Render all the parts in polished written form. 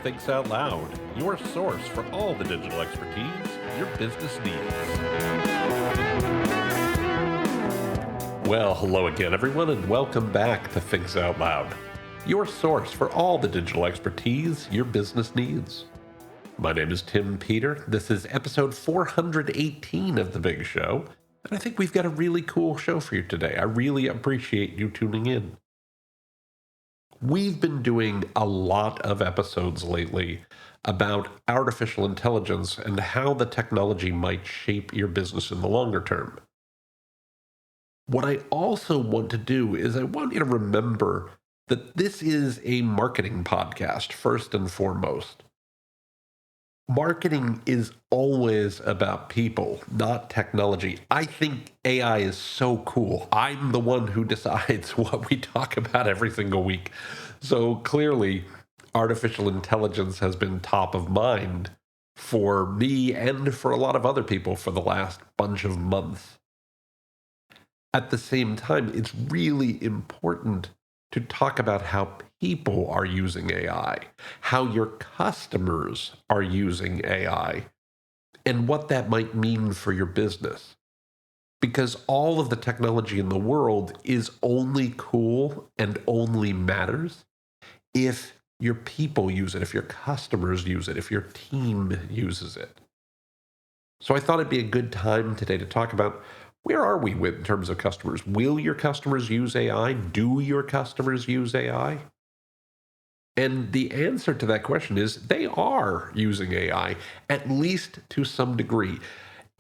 Thinks Out Loud, your source for all the digital expertise your business needs. Well, hello again, everyone, and welcome back to Thinks Out Loud, your source for all the digital expertise your business needs. My name is Tim Peter. This is episode 418 of The Big Show, and I think we've got a really cool show for you today. I really appreciate you tuning in. We've been doing a lot of episodes lately about artificial intelligence and how the technology might shape your business in the longer term. What I also want to do is I want you to remember that this is a marketing podcast, first and foremost. Marketing is always about people, not technology. I think AI is so cool. I'm the one who decides what we talk about every single week. So clearly, artificial intelligence has been top of mind for me and for a lot of other people for the last bunch of months. At the same time, it's really important to talk about how people are using AI, how your customers are using AI, and what that might mean for your business. Because all of the technology in the world is only cool and only matters if your people use it, if your customers use it, if your team uses it. So I thought it'd be a good time today to talk about where are we in terms of customers? Will your customers use AI? Do your customers use AI? And the answer to that question is they are using AI, at least to some degree.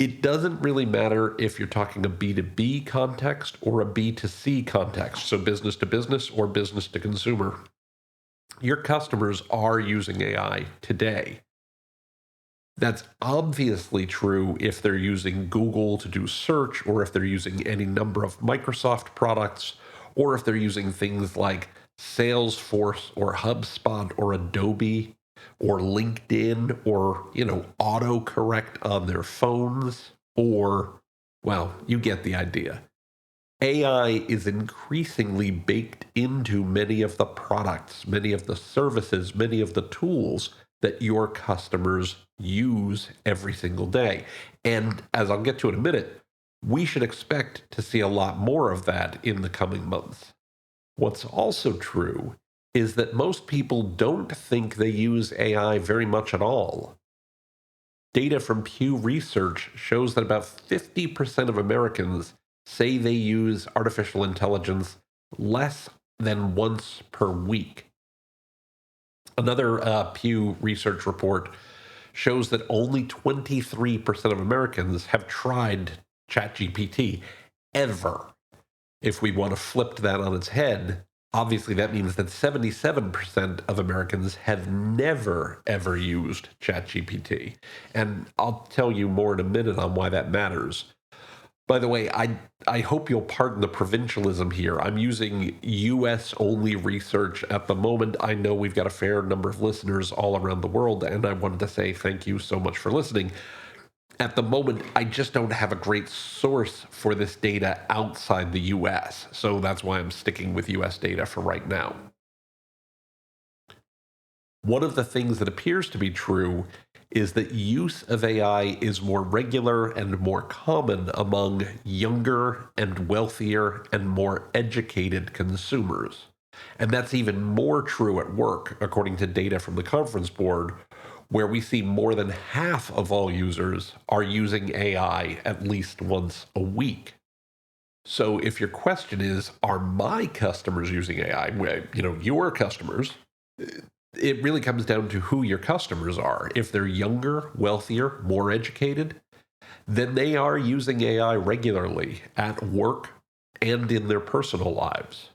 It doesn't really matter if you're talking a B2B context or a B2C context, so business to business or business to consumer. Your customers are using AI today. That's obviously true if they're using Google to do search, or if they're using any number of Microsoft products, or if they're using things like Salesforce or HubSpot or Adobe or LinkedIn or, autocorrect on their phones, or, well, you get the idea. AI is increasingly baked into many of the products, many of the services, many of the tools that your customers use every single day. And as I'll get to in a minute, we should expect to see a lot more of that in the coming months. What's also true is that most people don't think they use AI very much at all. Data from Pew Research shows that about 50% of Americans say they use artificial intelligence less than once per week. Another Pew Research report shows that only 23% of Americans have tried ChatGPT ever. If we want to flip that on its head, obviously that means that 77% of Americans have never, ever used ChatGPT. And I'll tell you more in a minute on why that matters. By the way, I hope you'll pardon the provincialism here. I'm using US-only research at the moment. I know we've got a fair number of listeners all around the world, and I wanted to say thank you so much for listening. At the moment, I just don't have a great source for this data outside the US, so that's why I'm sticking with US data for right now. One of the things that appears to be true is that use of AI is more regular and more common among younger and wealthier and more educated consumers. And that's even more true at work, according to data from the Conference Board, where we see more than half of all users are using AI at least once a week. So if your question is, are my customers using AI? Well, your customers, it really comes down to who your customers are. If they're younger, wealthier, more educated, then they are using AI regularly at work and in their personal lives.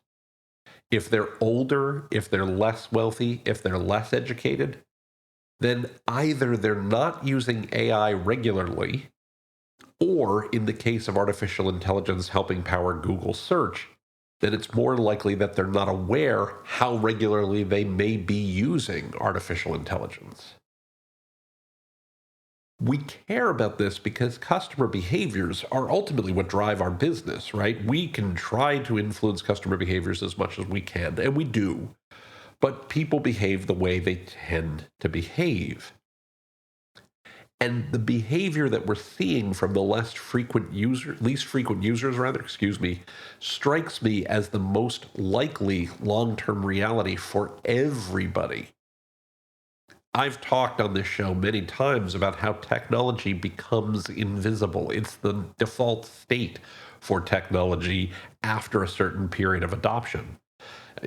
If they're older, if they're less wealthy, if they're less educated, then either they're not using AI regularly, or in the case of artificial intelligence helping power Google search, then it's more likely that they're not aware how regularly they may be using artificial intelligence. We care about this because customer behaviors are ultimately what drive our business, right? We can try to influence customer behaviors as much as we can, and we do. but people behave the way they tend to behave. And the behavior that we're seeing from the least frequent users, strikes me as the most likely long-term reality for everybody. I've talked on this show many times about how technology becomes invisible. It's the default state for technology after a certain period of adoption.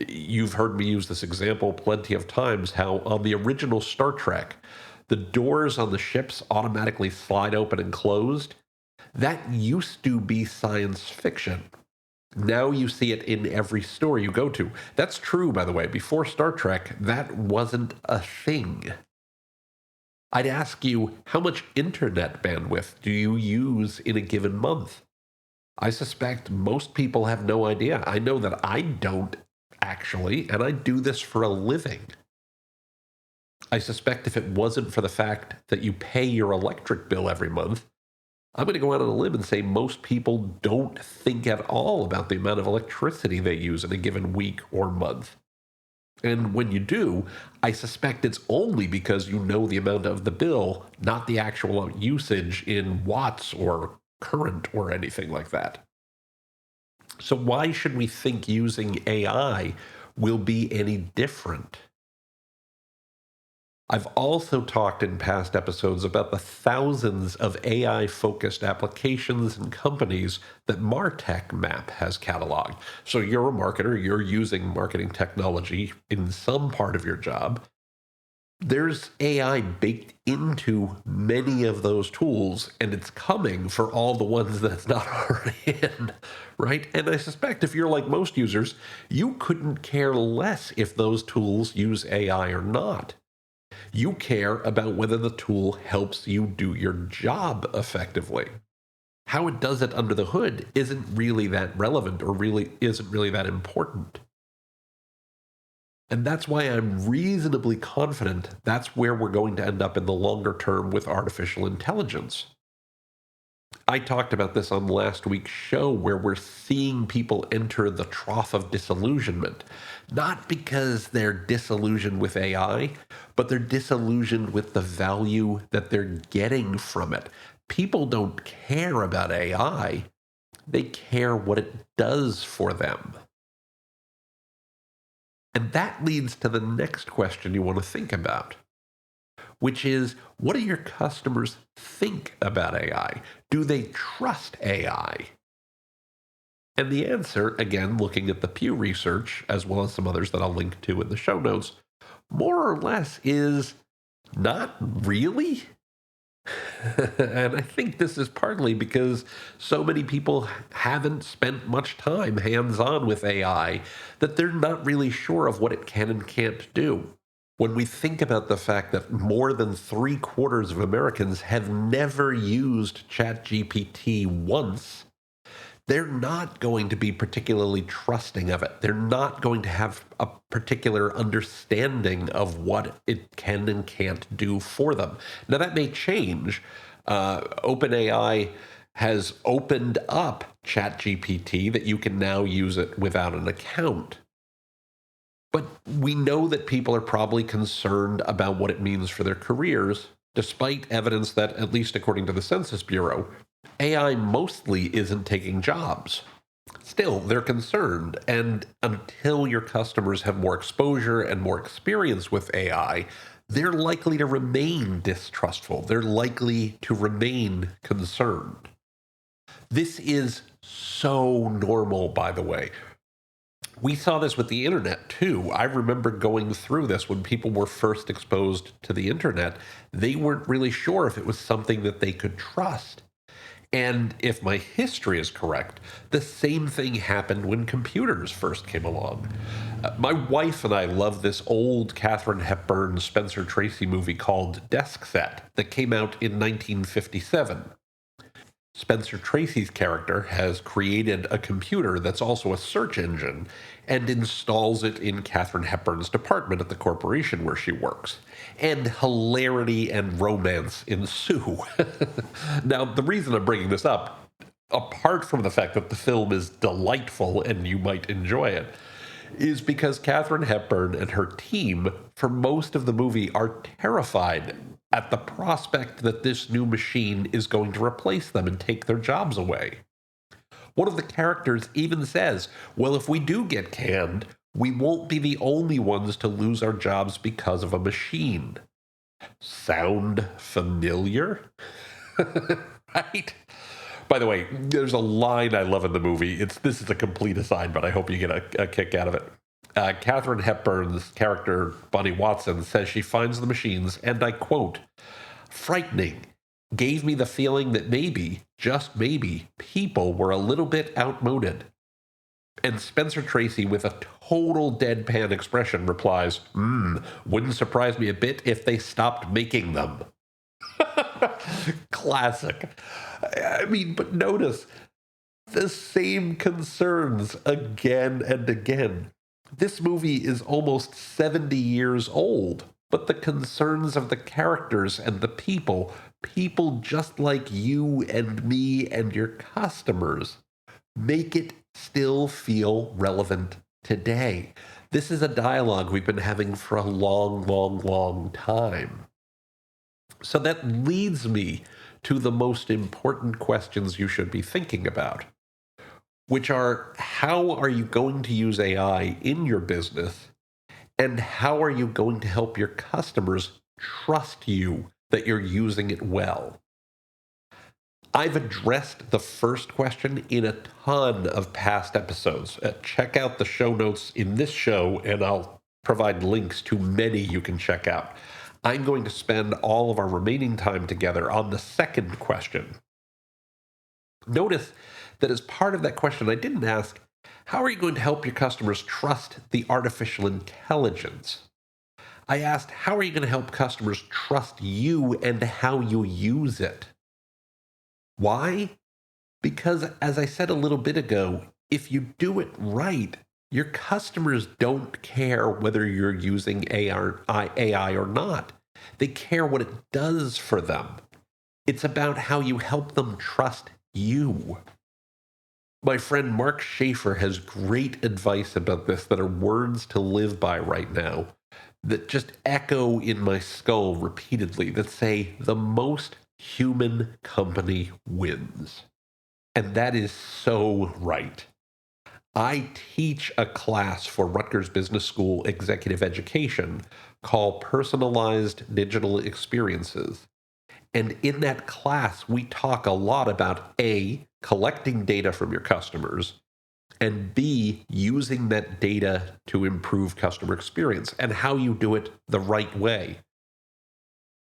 You've heard me use this example plenty of times, how on the original Star Trek, the doors on the ships automatically slide open and closed. That used to be science fiction. Now you see it in every store you go to. That's true, by the way. Before Star Trek, that wasn't a thing. I'd ask you, how much internet bandwidth do you use in a given month? I suspect most people have no idea. I know that I don't, actually, and I do this for a living. I suspect if it wasn't for the fact that you pay your electric bill every month, I'm going to go out on a limb and say most people don't think at all about the amount of electricity they use in a given week or month. And when you do, I suspect it's only because you know the amount of the bill, not the actual usage in watts or current or anything like that. So why should we think using AI will be any different? I've also talked in past episodes about the thousands of AI-focused applications and companies that MarTech Map has cataloged. So you're a marketer, you're using marketing technology in some part of your job. There's AI baked into many of those tools, and it's coming for all the ones that it's not already in, right? And I suspect if you're like most users, you couldn't care less if those tools use AI or not. You care about whether the tool helps you do your job effectively. How it does it under the hood isn't really that relevant or really isn't really that important. And that's why I'm reasonably confident that's where we're going to end up in the longer term with artificial intelligence. I talked about this on last week's show, where we're seeing people enter the trough of disillusionment, not because they're disillusioned with AI, but they're disillusioned with the value that they're getting from it. People don't care about AI, they care what it does for them. And that leads to the next question you want to think about, which is, what do your customers think about AI? Do they trust AI? And the answer, again, looking at the Pew Research, as well as some others that I'll link to in the show notes, more or less is not really. And I think this is partly because so many people haven't spent much time hands-on with AI that they're not really sure of what it can and can't do. When we think about the fact that more than 3/4 of Americans have never used ChatGPT once, they're not going to be particularly trusting of it. They're not going to have a particular understanding of what it can and can't do for them. Now, that may change. OpenAI has opened up ChatGPT that you can now use it without an account. But we know that people are probably concerned about what it means for their careers, despite evidence that, at least according to the Census Bureau, AI mostly isn't taking jobs. Still, they're concerned, and until your customers have more exposure and more experience with AI, they're likely to remain distrustful. They're likely to remain concerned. This is so normal, by the way. We saw this with the internet too. I remember going through this when people were first exposed to the internet. They weren't really sure if it was something that they could trust. And if my history is correct, the same thing happened when computers first came along. My wife and I love this old Katharine Hepburn, Spencer Tracy movie called Desk Set that came out in 1957. Spencer Tracy's character has created a computer that's also a search engine and installs it in Katharine Hepburn's department at the corporation where she works. And hilarity and romance ensue. Now, the reason I'm bringing this up, apart from the fact that the film is delightful and you might enjoy it, is because Katharine Hepburn and her team, for most of the movie, are terrified at the prospect that this new machine is going to replace them and take their jobs away. One of the characters even says, well, if we do get canned, we won't be the only ones to lose our jobs because of a machine. Sound familiar? Right? By the way, there's a line I love in the movie. This is a complete aside, but I hope you get a kick out of it. Katharine Hepburn's character, Bonnie Watson, says she finds the machines, and I quote, frightening, gave me the feeling that maybe, just maybe, people were a little bit outmoded. And Spencer Tracy, with a total deadpan expression, replies, wouldn't surprise me a bit if they stopped making them. Classic. I mean, but notice the same concerns again and again. This movie is almost 70 years old, but the concerns of the characters and the people just like you and me and your customers, make it still feel relevant today. This is a dialogue we've been having for a long, long, long time. So that leads me to the most important questions you should be thinking about, which are, how are you going to use AI in your business? And how are you going to help your customers trust you that you're using it well? I've addressed the first question in a ton of past episodes. Check out the show notes in this show, and I'll provide links to many you can check out. I'm going to spend all of our remaining time together on the second question. Notice that as part of that question, I didn't ask, how are you going to help your customers trust the artificial intelligence? I asked, how are you going to help customers trust you and how you use it? Why? Because, as I said a little bit ago, if you do it right, your customers don't care whether you're using AI or not. They care what it does for them. It's about how you help them trust you. My friend Mark Schaefer has great advice about this that are words to live by right now that just echo in my skull repeatedly, that say, the most human company wins. And that is so right. I teach a class for Rutgers Business School Executive Education called Personalized Digital Experiences. And in that class, we talk a lot about A, collecting data from your customers, and B, using that data to improve customer experience and how you do it the right way.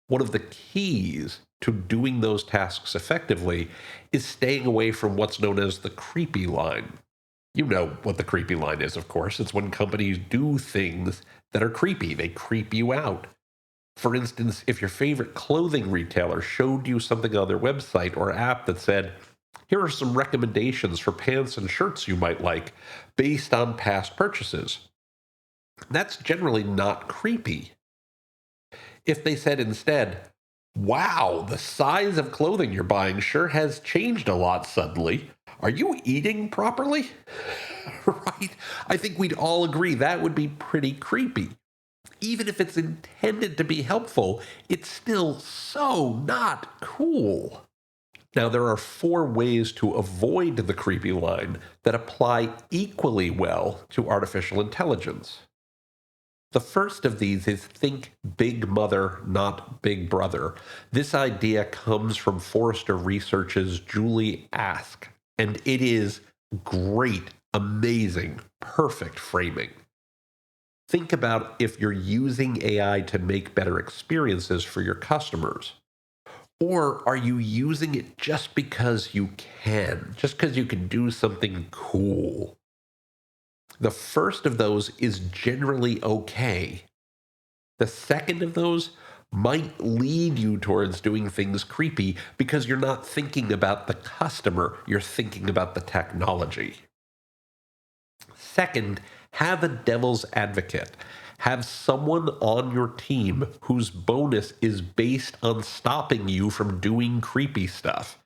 One of the keys to doing those tasks effectively is staying away from what's known as the creepy line. You know what the creepy line is, of course. It's when companies do things that are creepy. They creep you out. For instance, if your favorite clothing retailer showed you something on their website or app that said, here are some recommendations for pants and shirts you might like based on past purchases. That's generally not creepy. If they said instead, wow, the size of clothing you're buying sure has changed a lot suddenly. Are you eating properly? Right? I think we'd all agree that would be pretty creepy. Even if it's intended to be helpful, it's still so not cool. Now, there are 4 ways to avoid the creepy line that apply equally well to artificial intelligence. The first of these is think big mother, not big brother. This idea comes from Forrester Research's Julie Ask, and it is great, amazing, perfect framing. Think about if you're using AI to make better experiences for your customers. Or are you using it just because you can, just because you can do something cool? The first of those is generally okay. The second of those might lead you towards doing things creepy because you're not thinking about the customer, you're thinking about the technology. Second, have a devil's advocate. Have someone on your team whose bonus is based on stopping you from doing creepy stuff.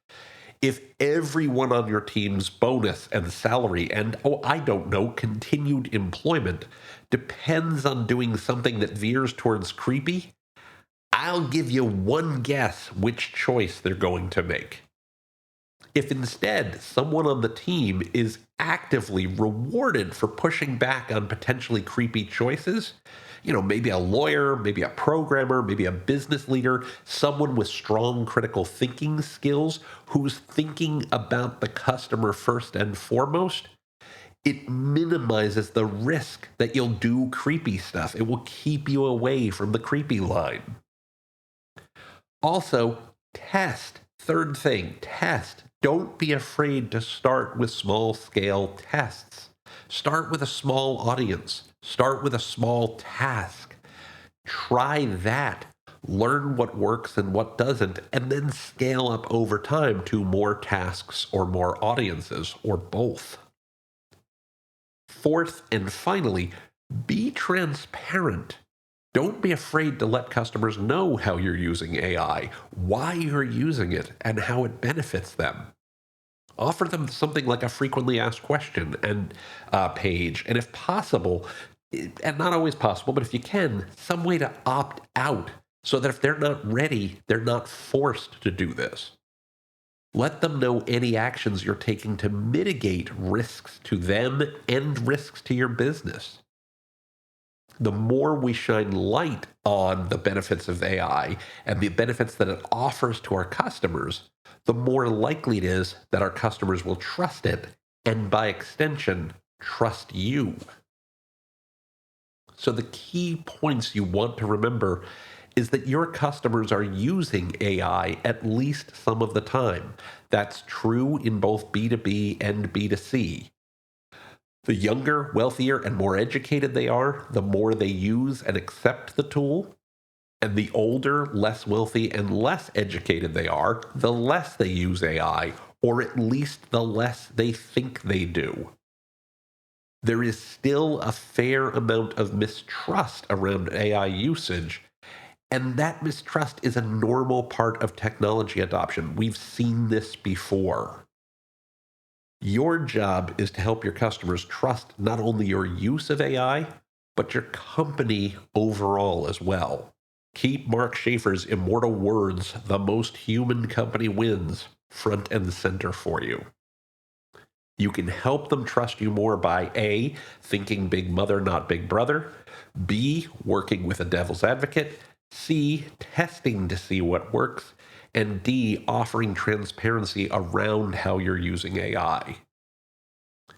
If everyone on your team's bonus and salary and, oh, I don't know, continued employment depends on doing something that veers towards creepy, I'll give you one guess which choice they're going to make. If instead someone on the team is actively rewarded for pushing back on potentially creepy choices, maybe a lawyer, maybe a programmer, maybe a business leader, someone with strong critical thinking skills who's thinking about the customer first and foremost, it minimizes the risk that you'll do creepy stuff. It will keep you away from the creepy line. Also, test. Third thing, test. Don't be afraid to start with small-scale tests. Start with a small audience. Start with a small task. Try that. Learn what works and what doesn't, and then scale up over time to more tasks or more audiences, or both. Fourth and finally, be transparent. Don't be afraid to let customers know how you're using AI, why you're using it, and how it benefits them. Offer them something like a frequently asked question and page, and if possible, and not always possible, but if you can, some way to opt out so that if they're not ready, they're not forced to do this. Let them know any actions you're taking to mitigate risks to them and risks to your business. The more we shine light on the benefits of AI and the benefits that it offers to our customers, the more likely it is that our customers will trust it and, by extension, trust you. So the key points you want to remember is that your customers are using AI at least some of the time. That's true in both B2B and B2C. The younger, wealthier, and more educated they are, the more they use and accept the tool. And the older, less wealthy, and less educated they are, the less they use AI, or at least the less they think they do. There is still a fair amount of mistrust around AI usage, and that mistrust is a normal part of technology adoption. We've seen this before. Your job is to help your customers trust not only your use of AI, but your company overall as well. Keep Mark Schaefer's immortal words, "The most human company wins," front and center for you. You can help them trust you more by A, thinking big mother, not big brother, B, working with a devil's advocate, C, testing to see what works, and D, offering transparency around how you're using AI.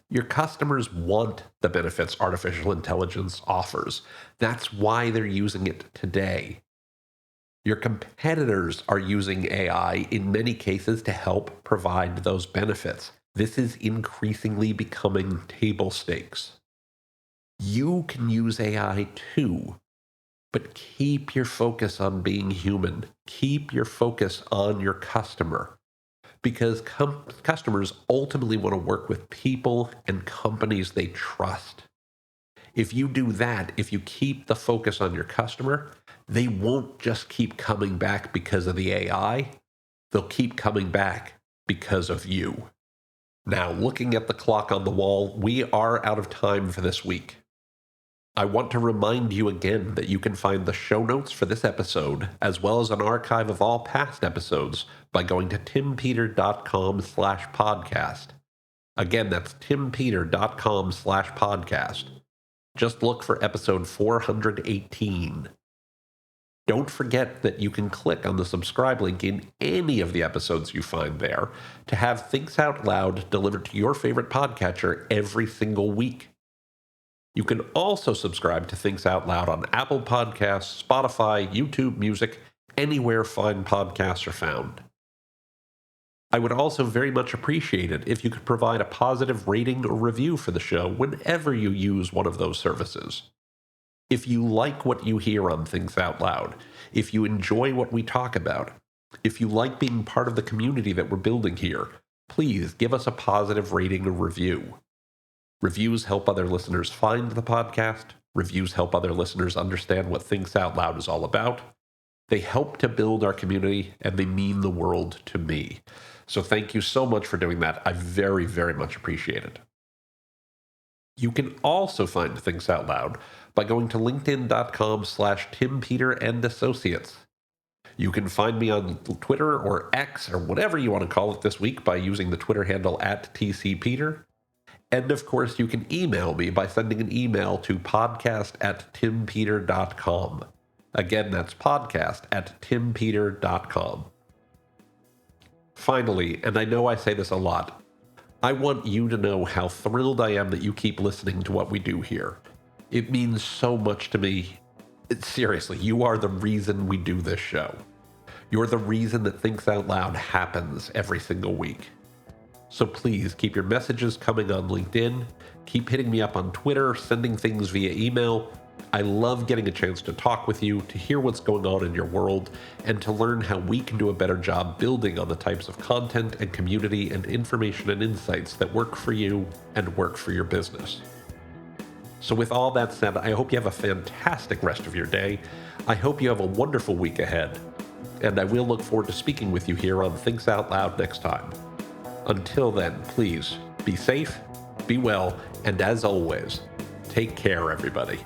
Your customers want the benefits artificial intelligence offers. That's why they're using it today. Your competitors are using AI in many cases to help provide those benefits. This is increasingly becoming table stakes. You can use AI too, but keep your focus on being human. Keep your focus on your customer, because customers ultimately want to work with people and companies they trust. If you do that, if you keep the focus on your customer, they won't just keep coming back because of the AI. They'll keep coming back because of you. Now, looking at the clock on the wall, we are out of time for this week. I want to remind you again that you can find the show notes for this episode, as well as an archive of all past episodes, by going to timpeter.com/podcast. Again, that's timpeter.com/podcast. Just look for episode 418. Don't forget that you can click on the subscribe link in any of the episodes you find there to have Thinks Out Loud delivered to your favorite podcatcher every single week. You can also subscribe to Thinks Out Loud on Apple Podcasts, Spotify, YouTube Music, anywhere fine podcasts are found. I would also very much appreciate it if you could provide a positive rating or review for the show whenever you use one of those services. If you like what you hear on Thinks Out Loud, if you enjoy what we talk about, if you like being part of the community that we're building here, please give us a positive rating or review. Reviews help other listeners find the podcast. Reviews help other listeners understand what Thinks Out Loud is all about. They help to build our community, and they mean the world to me. So thank you so much for doing that. I very, very much appreciate it. You can also find Thinks Out Loud by going to linkedin.com/Tim Peter and Associates. You can find me on Twitter or X or whatever you want to call it this week by using the Twitter handle @TCPeter. And of course, you can email me by sending an email to podcast@timpeter.com. Again, that's podcast@timpeter.com. Finally, and I know I say this a lot, I want you to know how thrilled I am that you keep listening to what we do here. It means so much to me. Seriously, you are the reason we do this show. You're the reason that Thinks Out Loud happens every single week. So please keep your messages coming on LinkedIn. Keep hitting me up on Twitter, sending things via email. I love getting a chance to talk with you, to hear what's going on in your world, and to learn how we can do a better job building on the types of content and community and information and insights that work for you and work for your business. So with all that said, I hope you have a fantastic rest of your day. I hope you have a wonderful week ahead. And I will look forward to speaking with you here on Thinks Out Loud next time. Until then, please be safe, be well, and as always, take care, everybody.